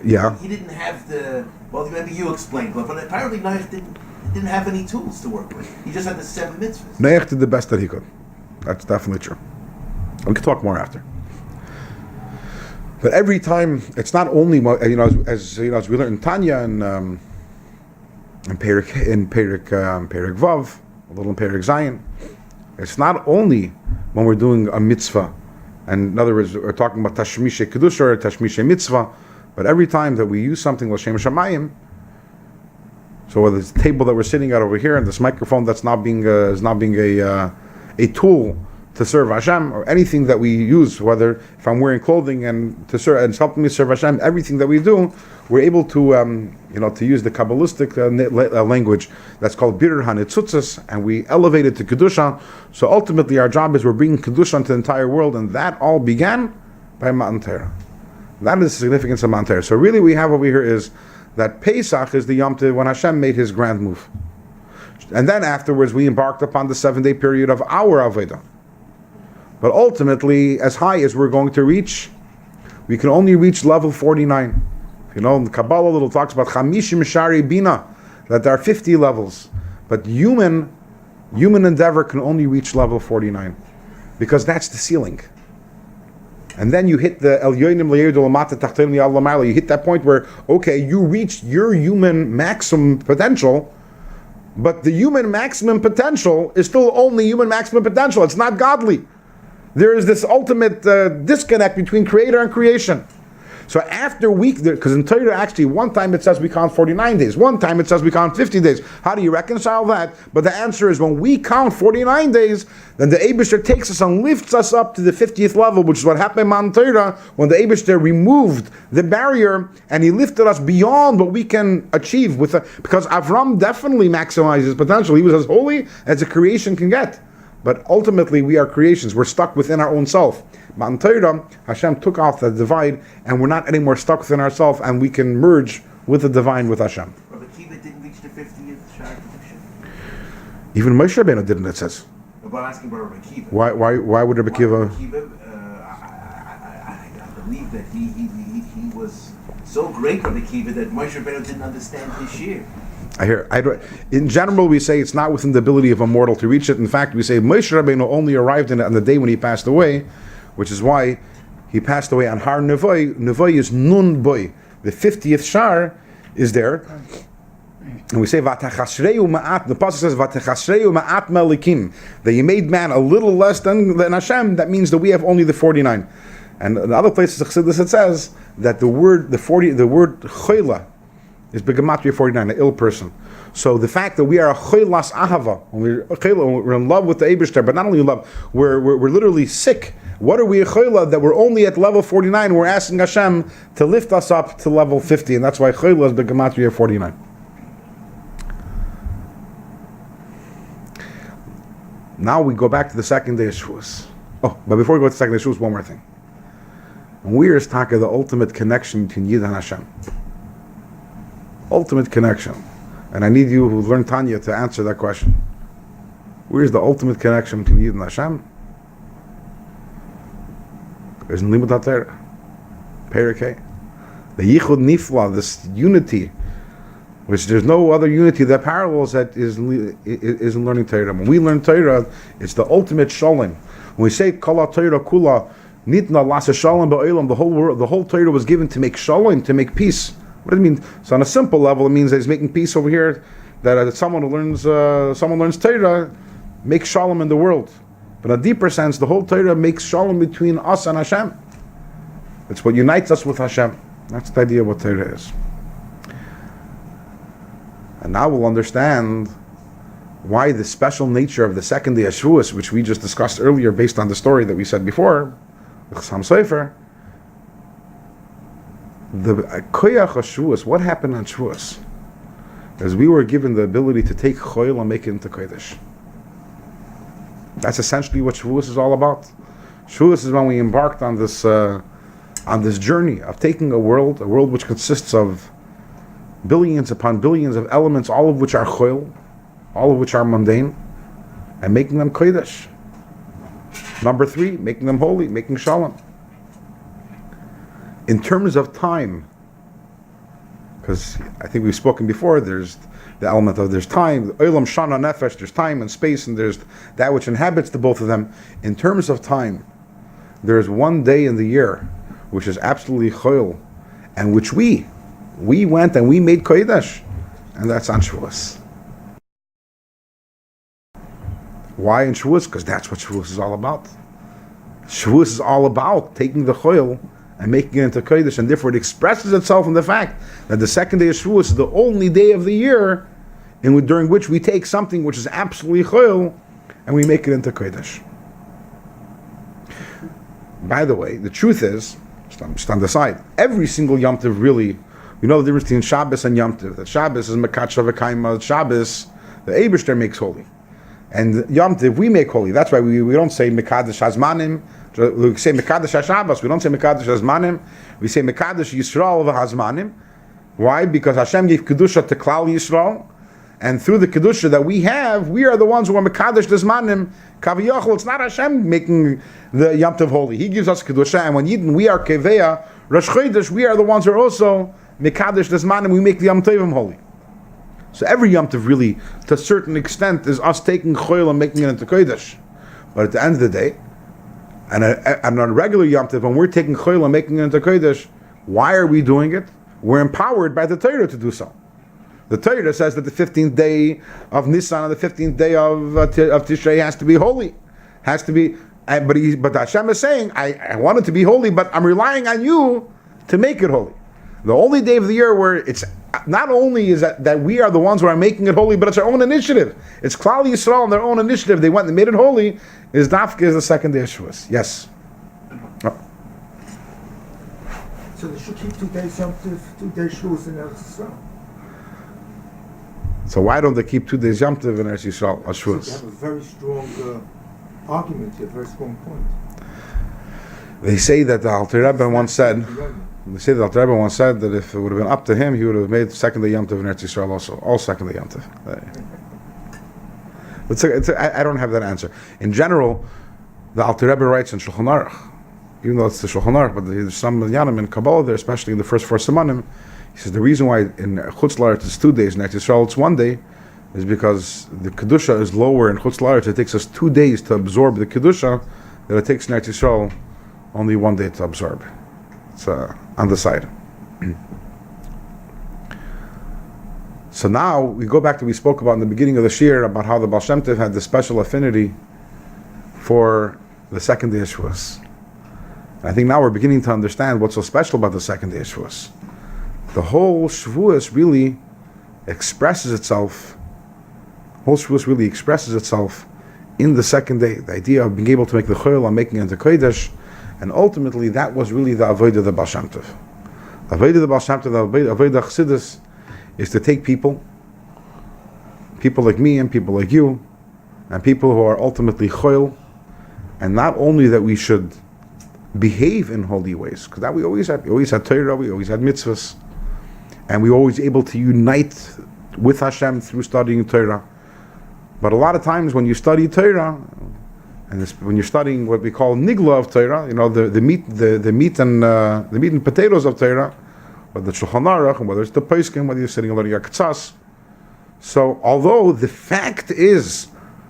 Yeah. He didn't have the. Well, maybe you explained, but apparently Noach didn't have any tools to work with. He just had the 7 mitzvahs. Noach did the best that he could. That's definitely true. We can talk more after. But every time, it's not only as we learned in Tanya and in Perik Vav, a little in Perik Zion. It's not only when we're doing a mitzvah, and in other words, we're talking about Tashmishe Kedusha or Tashmishe Mitzvah, but every time that we use something L'Shem Shamayim, so whether it's the table that we're sitting at over here and this microphone that's not being a tool to serve Hashem, or anything that we use, whether if I'm wearing clothing and to serve and it's helping me serve Hashem, everything that we do, we're able to to use the Kabbalistic language that's called Birur HaNitzutzos, and we elevate it to Kedusha. So ultimately our job is we're bringing Kedusha into the entire world, and that all began by Matan Torah. That is the significance of Matan Torah. So really we have over here is that Pesach is the Yom Tov when Hashem made his grand move. And then afterwards we embarked upon the 7-day period of our Avodah. But ultimately, as high as we're going to reach, we can only reach level 49. You know, the Kabbalah little talks about Chamishim Shari Bina, that there are 50 levels. But human endeavor can only reach level 49. Because that's the ceiling. And then you hit the El Yoinim Le'Yerdu Lamata Tachtonim Li'Al Lamayla. You hit that point where, okay, you reached your human maximum potential, but the human maximum potential is still only human maximum potential. It's not godly. There is this ultimate disconnect between creator and creation. So after because in Torah actually one time it says we count 49 days, one time it says we count 50 days. How do you reconcile that? But the answer is when we count 49 days, then the Eibishter takes us and lifts us up to the 50th level, which is what happened in Matan Torah when the Eibishter removed the barrier and he lifted us beyond what we can achieve because Avram definitely maximized his potential. He was as holy as a creation can get. But ultimately, we are creations. We're stuck within our own self. Matan Torah, Hashem took off the divide, and we're not anymore stuck within ourselves, and we can merge with the divine, with Hashem. Rabbi Kiva didn't reach the 50th Shar Kedusha. Even Moshe Rabbeinu didn't, it says. But I'm asking about Rabbi Kiva. Why would Rabbi Kiva? Rabbi Kiva, I believe that he was so great, Rabbi Kiva, that Moshe Rabbeinu didn't understand his shir. In general, we say it's not within the ability of a mortal to reach it. In fact, we say Moshe Rabbeinu only arrived in it on the day when he passed away, which is why he passed away on Har Nevoi. Nevoi is Nun Boy. The 50th Shar is there. And we say, Vatachashreu ma'at, the Pasuk says, Vatachashreu ma'at melikim, that you made man a little less than Hashem. That means that we have only the 49. And in other places of Chassidus it says that the word choila, is Begematria 49, an ill person. So the fact that we are a choilas ahava, when we're in love with the Eibishter, but not only in love, we're literally sick. What are we a choila that we're only at level 49? We're asking Hashem to lift us up to level 50, and that's why choila is Begematria 49. Now we go back to the second day of Shavuos. Oh, but before we go to the second day of Shavuos, one more thing. Where is Taka the ultimate connection between Yid and Hashem? Ultimate connection. And I need you who learned Tanya to answer that question. Where's the ultimate connection between Yid and Hashem? There's in Limud HaTorah. Perikei. The Yichud Nifla, this unity, which there's no other unity that parallels that is in learning Torah. When we learn Torah, it's the ultimate shalom. When we say Kala Torah Kula, Nitna Lasa Shalom Ba'olam, the whole Torah was given to make shalom, to make peace. What does it mean? So on a simple level, it means that he's making peace over here. That someone who learns Torah makes shalom in the world. But in a deeper sense, the whole Torah makes shalom between us and Hashem. It's what unites us with Hashem. That's the idea of what Torah is. And now we'll understand why the special nature of the second day of Shavuos, which we just discussed earlier, based on the story that we said before, the Chassam Sofer. The Koyach Shavuos, what happened on Shavuos? Is we were given the ability to take Choil and make it into Kodesh. That's essentially what Shavuos is all about. Shavuos is when we embarked on this journey of taking a world which consists of billions upon billions of elements, all of which are Choil, all of which are mundane, and making them Kodesh. Number 3, making them holy, making Shalom. In terms of time, because I think we've spoken before, there's the element of there's time, Olam Shana Nefesh, there's time and space, and there's that which inhabits the both of them. In terms of time, there's one day in the year which is absolutely Choil, and which we went and we made Kodesh, and that's on Shavuos. Why in Shavuos? Because that's what Shavuos is all about. Shavuos is all about taking the Choil and making it into Kodesh, and therefore it expresses itself in the fact that the second day of Shavuos is the only day of the year during which we take something which is absolutely Choil and we make it into Kodesh. by the way, the truth is, just on the side, every single Yom Tov really, we know the difference between Shabbos and Yom Tov. That Shabbos is Mekatsha V'Kaima. Shabbos, the Eibishter makes holy. And Yom Tov we make holy. That's why we don't say Mekadosh Hazmanim. We say Mekadosh HaShabbos. We don't say Mekadosh Hazmanim. We say Mekadosh Yisrael V'Hazmanim. Why? Because Hashem gave Kedusha to Klal Yisrael. And through the Kedusha that we have, we are the ones who are Mekadosh Hazmanim. Kaviyachol, it's not Hashem making the Yom Tov holy. He gives us Kedusha. And when Yidden, we are Keveya, Rosh Chodesh, we are the ones who are also Mekadosh Hazmanim. We make the Yom Tovim holy. So every Yom Tov really, to a certain extent, is us taking Choyl and making it into Kodesh. But at the end of the day, and on a regular Yom Tov, when we're taking Choyl and making it into Kodesh, why are we doing it? We're empowered by the Torah to do so. The Torah says that the 15th day of Nisan and the 15th day of Tishrei has to be holy. Has to be, but Hashem is saying, I want it to be holy, but I'm relying on you to make it holy. The only day of the year where it's not only is that we are the ones who are making it holy, but it's our own initiative. It's Klal Yisrael on their own initiative. They went and made it holy. Is Dafka is the second day of Shavuos. Yes. Oh. So they should keep 2 days Yom Tov, 2 days Shavuos in Eretz Yisrael. So why don't they keep 2 days Yom Tov in Eretz Yisrael or So Shavuos? they have a very strong argument here, a very strong point. They say that the Alter Rebbe once said. They say that Alter Rebbe once said that if it would have been up to him, he would have made second day Yom Tov in Eretz Yisrael also, all second day Yom Tov. I don't have that answer. In general, the Alter Rebbe writes in Shulchan Aruch, even though it's the Shulchan Aruch, but there's some Yanim in Kabbalah there, especially in the first 4 Simanim. He says the reason why in Chutz La'aretz it's 2 days, in Eretz Yisrael it's 1 day, is because the Kedusha is lower in Chutz La'aretz. It takes us 2 days to absorb the Kedusha that it takes in Eretz Yisrael only 1 day to absorb. It's on the side. So now we go back to what we spoke about in the beginning of the Shir about how the Baal Shem Tov had the special affinity for the second day of Shavuos. And I think now we're beginning to understand what's so special about the second day of Shavuos. The whole Shavuos really expresses itself. Whole Shavuos really expresses itself in the second day. The idea of being able to make the Choyl and making it into Kodesh. And ultimately, that was really the avodah of the Baal Shem Tov. The avodah of the Baal Shem Tov, the avodah of Chassidus, is to take people like me and people like you, and people who are ultimately choil, and not only that we should behave in holy ways, because that we always had. We always had Torah, we always had mitzvahs, and we were always able to unite with Hashem through studying Torah. But a lot of times when you study Torah, and when you're studying what we call nigla of Torah, the meat and potatoes of Torah, whether it's Shulchan Aruch and whether it's the Poskim, whether you're sitting learning your Katsas. So, although the fact is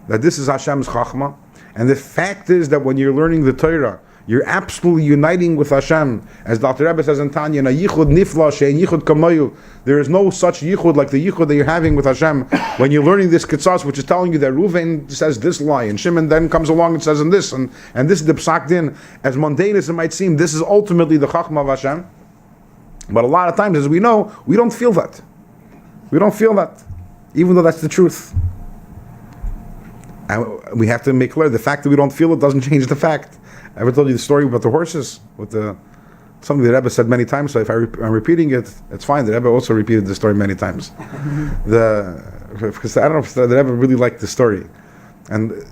that this is Hashem's Chachma, and the fact is that when you're learning the Torah, you're absolutely uniting with Hashem, as the Alter Rebbe says in Tanya, "Na yichud nifla she'en yichud kamayu." There is no such yichud like the yichud that you're having with Hashem when you're learning this Kitzas, which is telling you that Reuven says this lie, and Shimon then comes along and says and this is the Psak Din. As mundane as it might seem, this is ultimately the Chachma of Hashem. But a lot of times, as we know, we don't feel that. We don't feel that, even though that's the truth. And we have to make clear the fact that we don't feel it doesn't change the fact. I ever told you the story about the horses, something the Rebbe said many times. So if I'm repeating it, it's fine. The Rebbe also repeated the story many times. Because I don't know if the Rebbe really liked the story, and the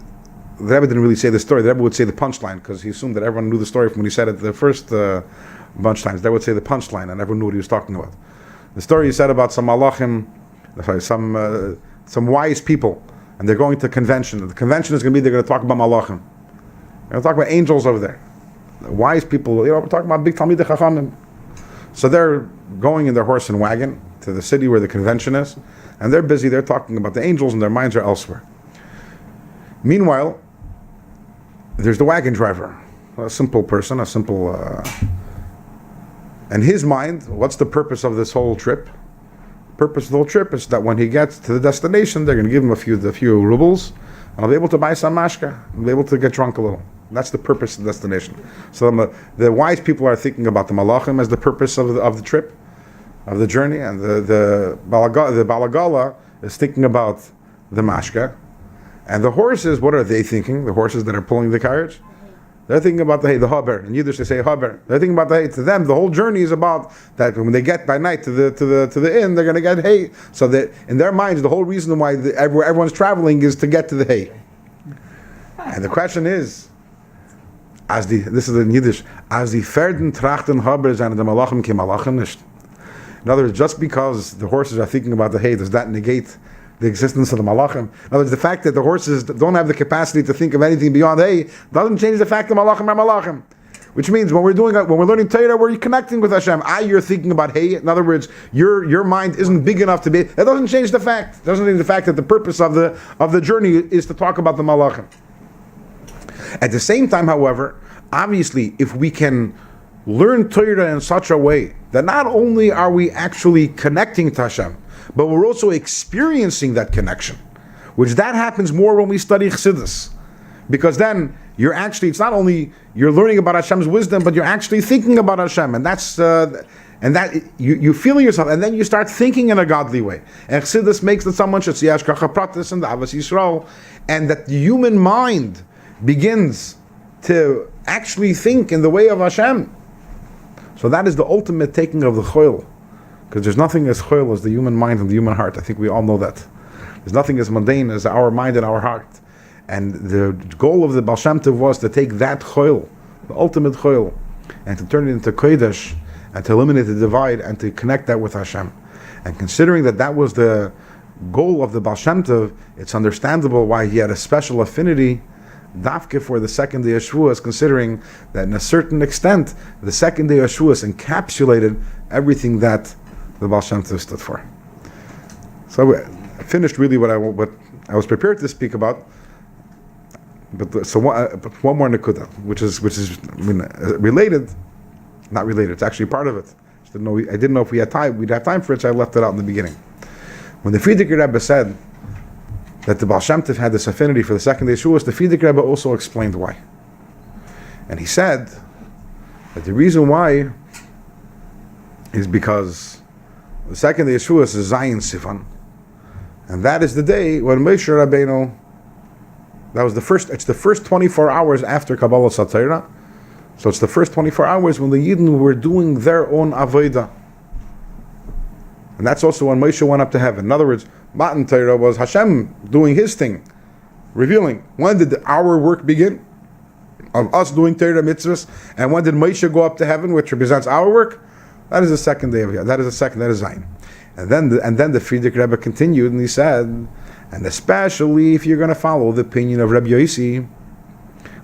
Rebbe didn't really say the story. The Rebbe would say the punchline because he assumed that everyone knew the story from when he said it the first bunch of times. They would say the punchline, and everyone knew what he was talking about. The story he said about some malachim, some wise people, and they're going to a convention. The convention is going to be they're going to talk about malachim. We're talking about angels over there. The wise people, we're talking about big Talmidei Chachamim. So they're going in their horse and wagon to the city where the convention is, and they're busy, they're talking about the angels, and their minds are elsewhere. Meanwhile, there's the wagon driver, a simple person, and his mind, what's the purpose of this whole trip? The purpose of the whole trip is that when he gets to the destination, they're going to give him a few rubles, and I'll be able to buy some mashka, I'll be able to get drunk a little. That's the purpose of the destination. So the wise people are thinking about the malachim as the purpose of the trip, of the journey, and the balagala is thinking about the mashka. And the horses, what are they thinking? The horses that are pulling the carriage? They're thinking about the hay, the haber. In Yiddish they say haber. They're thinking about the hay. To them, the whole journey is about that. When they get by night to the inn, they're going to get hay. So that in their minds, the whole reason why everyone's traveling is to get to the hay. And the question is, this is in Yiddish, as die Pferden trachten haber zijn de malachim ke malachim nicht. In other words, just because the horses are thinking about the hay, does that negate the existence of the malachim? In other words, the fact that the horses don't have the capacity to think of anything beyond hay doesn't change the fact that malachim are malachim. Which means when we're learning Torah, we're connecting with Hashem. You're thinking about hay. In other words, your mind isn't big enough to be. That doesn't change the fact. It doesn't change the fact that the purpose of the journey is to talk about the malachim. At the same time, however, obviously, if we can learn Torah in such a way that not only are we actually connecting to Hashem, but we're also experiencing that connection, which that happens more when we study Chassidus, because then it's not only you're learning about Hashem's wisdom, but you're actually thinking about Hashem, and that's you feel yourself, and then you start thinking in a godly way. And Chassidus makes that someone should see Hashgacha Pratis and the Avos Yisrael, and that the human mind begins to actually think in the way of Hashem. So that is the ultimate taking of the choil, because there's nothing as choil as the human mind and the human heart. I think we all know that. There's nothing as mundane as our mind and our heart. And the goal of the Baal Shem Tov was to take that choil, the ultimate choil, and to turn it into kodesh, and to eliminate the divide, and to connect that with Hashem. And considering that was the goal of the Baal Shem Tov, it's understandable why he had a special affinity Dafke for the second day of Shavuos, considering that in a certain extent, the second day of Shavuos encapsulated everything that the Baal Shem Tov stood for. So I finished really what I was prepared to speak about. But one more nekuda, which is related, not related. It's actually part of it. I didn't know if we had time. We'd have time for it, so I left it out in the beginning. When the Frierdiker Rebbe said that the Baal Shem Tov had this affinity for the second day of Shavuos, the Frierdiker Rebbe also explained why. And he said that the reason why is because the second day of Shavuos is Zayin Sivan, and that is the day when Moshe Rabbeinu, it's the first 24 hours after Kabbalah Satira, so it's the first 24 hours when the Yidden were doing their own Avodah. And that's also when Moshe went up to heaven. In other words, Matan Torah was Hashem doing his thing, revealing. When did our work begin? Of us doing Torah mitzvahs. And when did Moshe go up to heaven, which represents our work? That is the second day of Yah. That is Zayin. And then the Frierdiker Rebbe continued and he said, and especially if you're going to follow the opinion of Rabbi Yossi,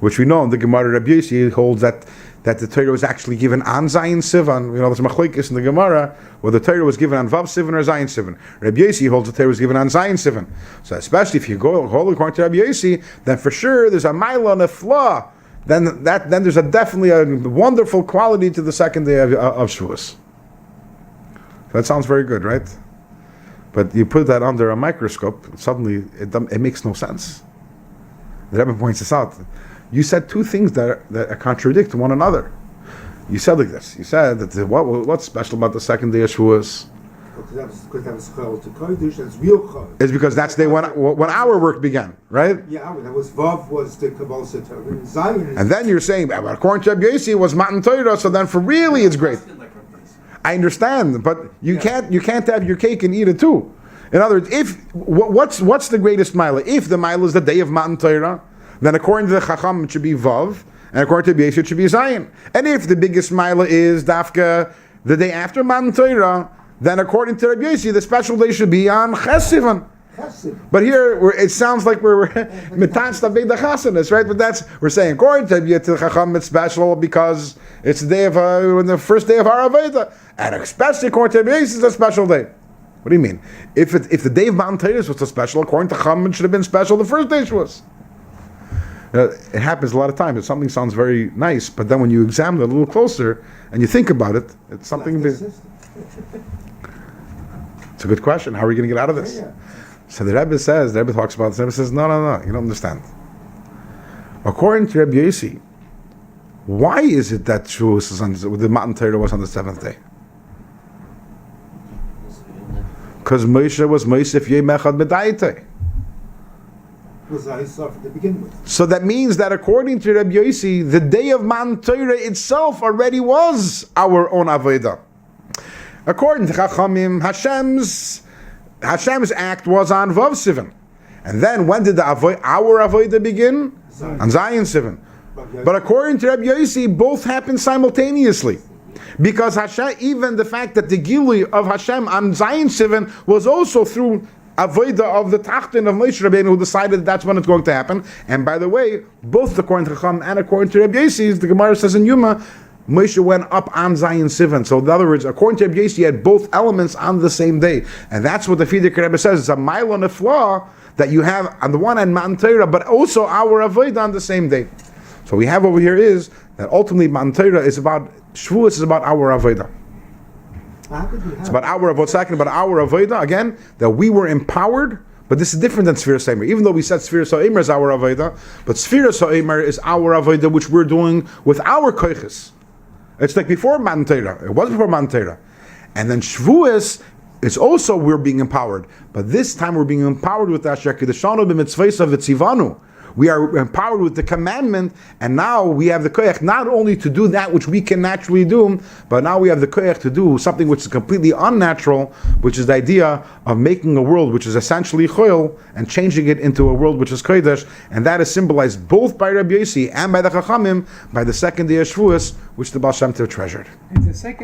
which we know in the Gemara, Rabbi Yossi holds that the Torah was actually given on Zayin Sivan. You know, there's machlokes in the Gemara where the Torah was given on Vav Sivan or Zayin Sivan. Rabbi Yossi holds the Torah was given on Zayin Sivan. So especially if you go according to Rabbi Yossi, then for sure there's a mila and a flaw. Then there's definitely a wonderful quality to the second day of Shavuos. So that sounds very good, right? But you put that under a microscope, suddenly it makes no sense. The Rebbe points this out. You said two things that contradict one another. You said like this. You said that what's special about the second day of Shavuos? Because that was Chol to Kodesh, that's real Chol. Is because that's the day when our work began, right? Yeah, that was Vav, was the Kabbalah Satira. Zion. And then you're saying, according to Rabbi Yossi, it was Matan Torah, so then for really it's great. I understand, but you can't have your cake and eat it too. In other words, what's the greatest mila? If the mila is the day of Matan Torah, then according to the Chacham it should be Vav, and according to Rabbi Yossi it should be Zayin. And if the biggest mila is Dafka the day after Matan Torah, then according to Rabbi Yossi the special day should be on Chesivan. But here it sounds like we're mitanz tabei the chasanis, right? But we're saying according to the Chacham it's special because it's the day of the first day of our Aveda, and especially according to Rabbi Yossi it's a special day. What do you mean? If the day of Matan Torah was so special, according to Chacham it should have been special the first day was. It happens a lot of times. That something sounds very nice, but then when you examine it a little closer and you think about it, it's something big. It's a good question. How are we going to get out of this? Yeah. So the Rebbe talks about this. The Rebbe says, no, you don't understand. According to Rabbi Yossi, why is it that Shavuos is the Matan Torah was on the seventh day? Because Moshe was Mosef Yom Echad B'Daitei. was I suffered to begin with. So that means that according to Rabbi Yossi, the day of Matan Torah itself already was our own avodah. According to Chachamim, Hashem's act was on Vav Sivan. And then when did our avodah begin? On Zion Sivan. But according to Rabbi Yossi, both happened simultaneously. Because Hashem, even the fact that the Gilui of Hashem on Zion Sivan was also through avodah of the Tachtin of Moshe Rabbeinu, who decided that's when it's going to happen. And by the way, both according to Chacham and according to Rabbi Yossi, the Gemara says in Yuma, Moshe went up on Zion Sivan. So in other words, according to Rabbi Yossi, he had both elements on the same day. And that's what the Frierdiker Rebbe says. It's a mile on a flaw that you have on the one hand Matan Torah, but also our avodah on the same day. So we have over here is that ultimately Matan Torah is about, Shavuos is about our avodah. It's about our avodah, again, that we were empowered, but this is different than Sfiras HaOmer. Even though we said Sfiras HaOmer is our avodah, but Sfiras HaOmer is our avodah, which we're doing with our koiches. It's like before Matan Torah. It was before Matan Torah. And then Shavuos, it's also we're being empowered. But this time we're being empowered with Asher Kedeshanu b'mitzvaysav v'tzivanu. We are empowered with the commandment, and now we have the koyach not only to do that which we can naturally do, but now we have the koyach to do something which is completely unnatural, which is the idea of making a world which is essentially choil and changing it into a world which is kodesh, and that is symbolized both by Rabbi Yossi and by the Chachamim by the second day of Shavuos, which the Baal Shem Tov treasured. And the second